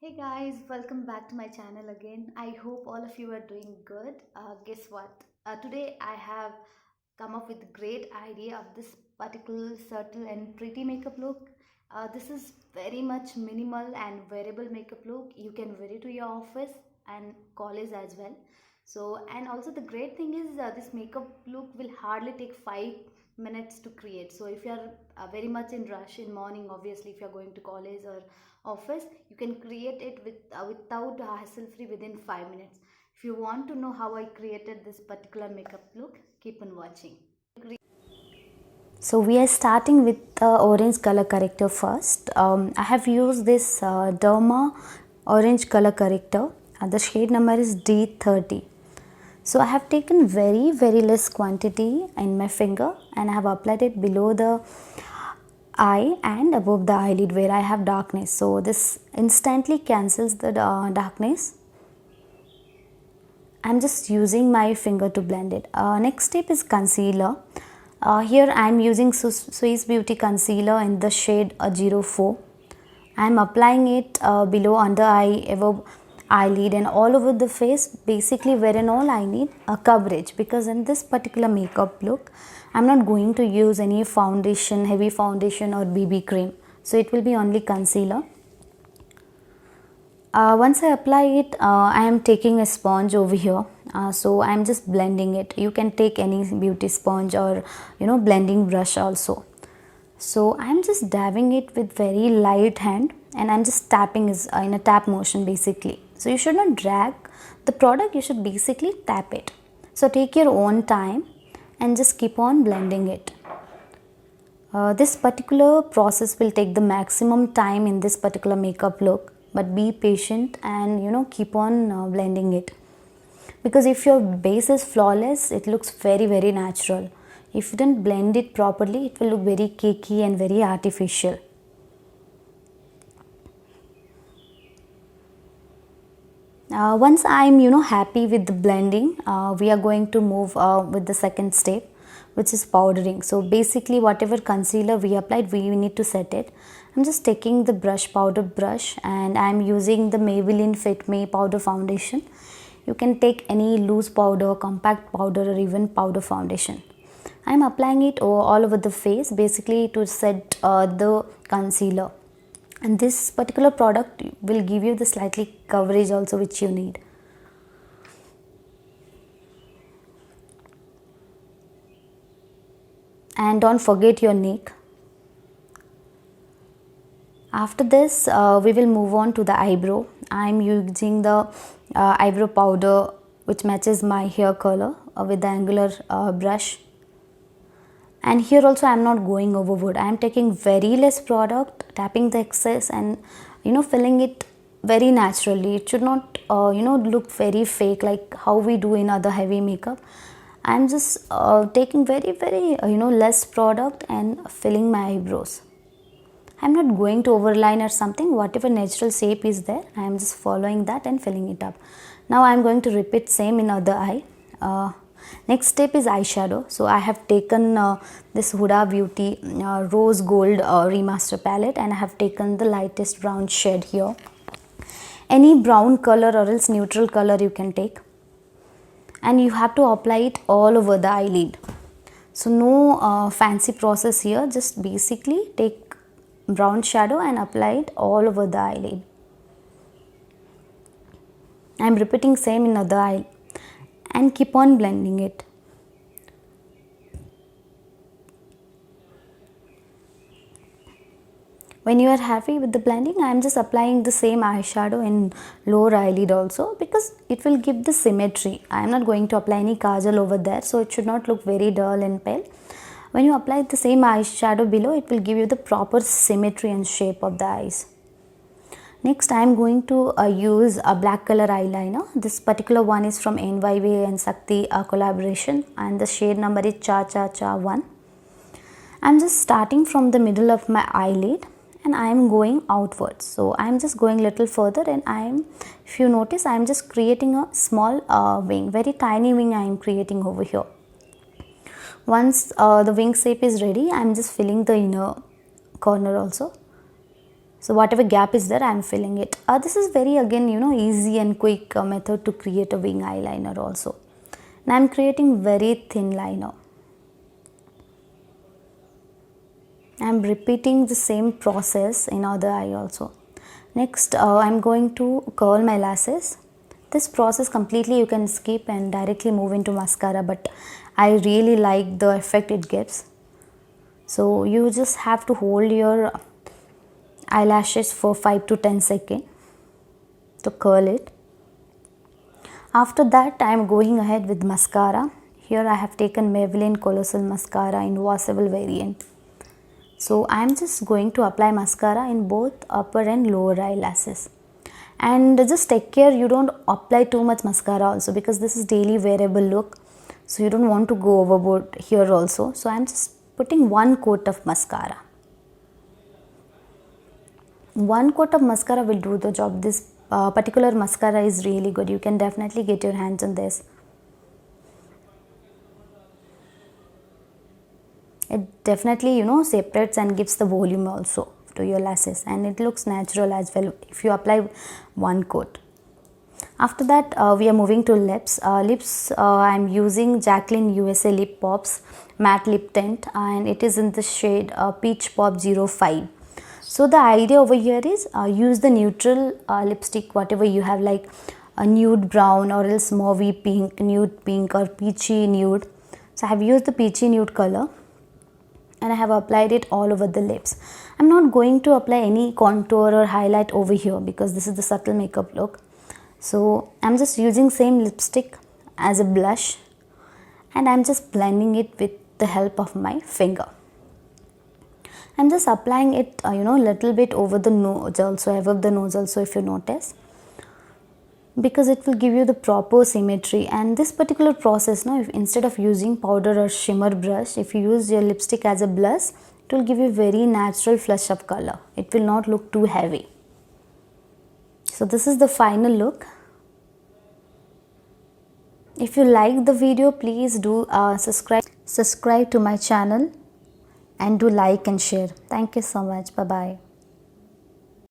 Hey guys, welcome back to my channel again. I hope all of you are doing good. Guess what? Today I have come up with a great idea of this particular subtle and pretty makeup look. This is very much minimal and wearable makeup look. You can wear it to your office and college as well. And also the great thing is this makeup look will hardly take 5 minutes to create. So if you are very much in rush in morning, obviously if you are going to college or office, you can create it without hassle free within 5 minutes. If you want to know how I created this particular makeup look, keep on watching. So we are starting with the orange color corrector first. I have used this Derma orange color corrector. The shade number is D30. So I have taken very less quantity in my finger and I have applied it below the eye and above the eyelid where I have darkness. So this instantly cancels the darkness. I'm just using my finger to blend it. Next step is concealer. Here I am using Swiss Beauty concealer in the shade 04. I am applying it below under eye, above eyelid and all over the face, basically where and all I need a coverage, because in this particular makeup look I am not going to use any foundation, heavy foundation or BB cream. So it will be only concealer. Once I apply it, I am taking a sponge over here. So I am just blending it. You can take any beauty sponge or blending brush also. So I am just dabbing it with very light hand and I am just tapping in a tap motion basically. So you should not drag the product, you should basically tap it. So take your own time and just keep on blending it. This particular process will take the maximum time in this particular makeup look, but be patient and keep on blending it, because if your base is flawless, it looks very natural. If you don't blend it properly, it will look very cakey and very artificial. Once I'm happy with the blending, we are going to move with the second step, which is powdering. So basically whatever concealer we applied, we need to set it. I'm just taking the powder brush and I'm using the Maybelline Fit Me powder foundation. You can take any loose powder, compact powder or even powder foundation. I'm applying it all over the face basically to set the concealer. And this particular product will give you the slightly coverage also which you need. And don't forget your neck. After this, we will move on to the eyebrow. I am using the eyebrow powder which matches my hair color with the angular brush. And here also I am not going overboard. I am taking very less product, tapping the excess and filling it very naturally. It should not look very fake like how we do in other heavy makeup. I am just taking very less product and filling my eyebrows. I am not going to overline or something. Whatever natural shape is there, I am just following that and filling it up. Now I am going to repeat same in other eye. Next step is eyeshadow. So I have taken this Huda Beauty Rose Gold Remaster palette and I have taken the lightest brown shade here. Any brown color or else neutral color you can take. And you have to apply it all over the eyelid. So no fancy process here. Just basically take brown shadow and apply it all over the eyelid. I am repeating same in other eye and keep on blending it. When you are happy with the blending, I am just applying the same eyeshadow in lower eyelid also, because it will give the symmetry. I am not going to apply any kajal over there, so it should not look very dull and pale. When you apply the same eyeshadow below, it will give you the proper symmetry and shape of the eyes. Next, I am going to use a black color eyeliner. This particular one is from NYV and Sakti collaboration and the shade number is Cha Cha Cha 1. I am just starting from the middle of my eyelid and I am going outwards. So I am just going little further and if you notice, I am just creating a small wing, very tiny wing I am creating over here. Once the wing shape is ready, I am just filling the inner corner also. So whatever gap is there, I am filling it. This is very again easy and quick method to create a wing eyeliner also. And I am creating very thin liner. I am repeating the same process in other eye also. Next, I am going to curl my lashes. This process completely you can skip and directly move into mascara, but I really like the effect it gives. So you just have to hold your eyelashes for 5 to 10 seconds to curl it. After that, I am going ahead with mascara. Here I have taken Maybelline Colossal Mascara in washable variant. So I am just going to apply mascara in both upper and lower eyelashes. And just take care you don't apply too much mascara also, because this is daily wearable look. So you don't want to go overboard here also. So I am just putting one coat of mascara. One coat of mascara will do the job. This particular mascara is really good. You can definitely get your hands on this. It definitely separates and gives the volume also to your lashes, and it looks natural as well if you apply one coat. After that, we are moving to lips. I am using Jaclyn USA Lip Pops matte lip tint, and it is in the shade Peach Pop 05. So the idea over here is use the neutral lipstick, whatever you have, like a nude brown or else mauvey pink, nude pink or peachy nude. So I have used the peachy nude color and I have applied it all over the lips. I'm not going to apply any contour or highlight over here because this is the subtle makeup look. So I'm just using same lipstick as a blush, and I'm just blending it with the help of my finger. I'm just applying it little bit over the nose also, above the nose also, if you notice, because it will give you the proper symmetry. And this particular process, if instead of using powder or shimmer brush, if you use your lipstick as a blush, it will give you very natural flush of color. It will not look too heavy. So this is the final look. If you like the video, please do subscribe to my channel and do like and share. Thank you so much. Bye bye.